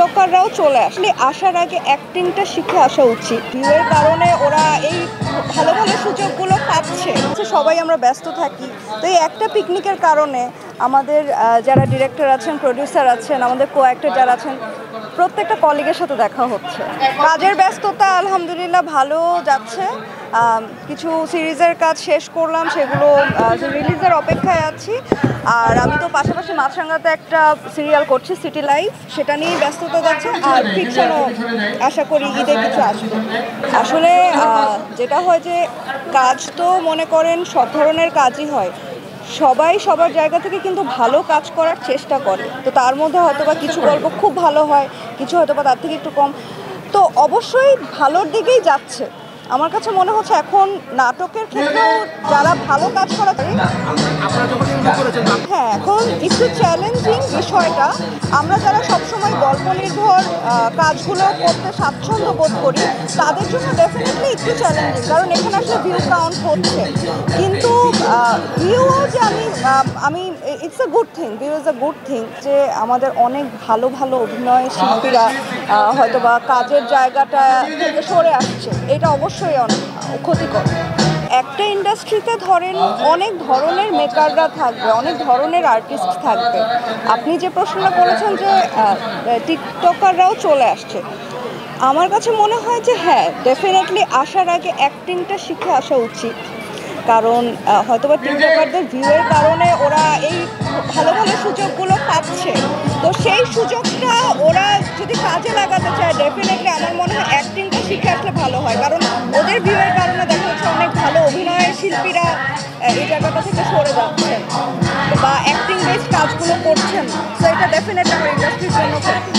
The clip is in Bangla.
টিকটকাররাও চলে আসলে আসার আগে অ্যাক্টিংটা শিখে আসা উচিত। ভিউয়ের কারণে ওরা এই ভালো ভালো সুযোগগুলো পাচ্ছে। সবাই আমরা ব্যস্ত থাকি, তো এই একটা পিকনিকের কারণে আমাদের যারা ডিরেক্টর আছেন, প্রডিউসার আছেন, আমাদের কো অ্যাক্টর যারা আছেন, প্রত্যেকটা কলিগের সাথে দেখা হচ্ছে। কাজের ব্যস্ততা আলহামদুলিল্লাহ ভালো যাচ্ছে। কিছু সিরিজের কাজ শেষ করলাম, সেগুলো রিলিজের অপেক্ষায় আছি। আর আমি তো পাশাপাশি মাছরাঙাতে একটা সিরিয়াল করছি, সিটি লাইফ, সেটা নিয়েই ব্যস্ততা যাচ্ছে। আর ফিকশনও আশা করি ঈদে কিছু আসবে। আসলে যেটা হয় যে কাজ তো মনে করেন সব ধরনের কাজই হয়, সবাই সবার জায়গা থেকে কিন্তু ভালো কাজ করার চেষ্টা করে। তো তার মধ্যে হয়তোবা কিছু গল্প খুব ভালো হয়, কিছু হয়তোবা তার থেকে একটু কম। তো অবশ্যই ভালোর দিকেই যাচ্ছে। আমার কাছে মনে হচ্ছে এখন নাটকের ক্ষেত্রেও যারা ভালো কাজ করা, হ্যাঁ, এখন একটু চ্যালেঞ্জিং বিষয়টা। আমরা যারা সবসময় গল্প নির্ভর কাজগুলো করতে স্বাচ্ছন্দ্য বোধ করি, তাদের জন্য ডেফিনেটলি একটু চ্যালেঞ্জিং, কারণ এখানে আসলে ভিউ কাউন্ট হচ্ছে। কিন্তু ভিউও যে আমি it's a good thing, view is a good thing যে আমাদের অনেক ভালো ভালো অভিনয় শিল্পীরা হয়তোবা কাজের জায়গাটা থেকে সরে আসছে, এটা অবশ্যই অনেক ক্ষতিকর। একটা ইন্ডাস্ট্রিতে ধরেন অনেক ধরনের মেকাররা থাকবে, অনেক ধরনের আর্টিস্ট থাকবে। আপনি যে প্রশ্নটা করেছেন যে টিকটকাররাও চলে আসছে, আমার কাছে মনে হয় যে হ্যাঁ, ডেফিনেটলি আসার আগে অ্যাক্টিংটা শিখে আসা উচিত। কারণ হয়তোবা টিকটকারদের ভিউয়ের কারণে ওরা এই ভালো ভালো সুযোগগুলো পাচ্ছে। তো সেই সুযোগটা ওরা যদি কাজে লাগাতে চায়, ডেফিনেটলি আমার মনে হয় অ্যাক্টিংটা শিখে আসলে ভালো হয়। কারণ ওদের ভিউয়ের কারণে দেখা যাচ্ছে অনেক ভালো অভিনয়ের শিল্পীরা এই জায়গাটা থেকে সরে যাচ্ছেন বা অ্যাক্টিং বেসড কাজগুলো করছেন। তো এটা ডেফিনেটলি আমার ইন্ডাস্ট্রির জন্য ক্ষতি।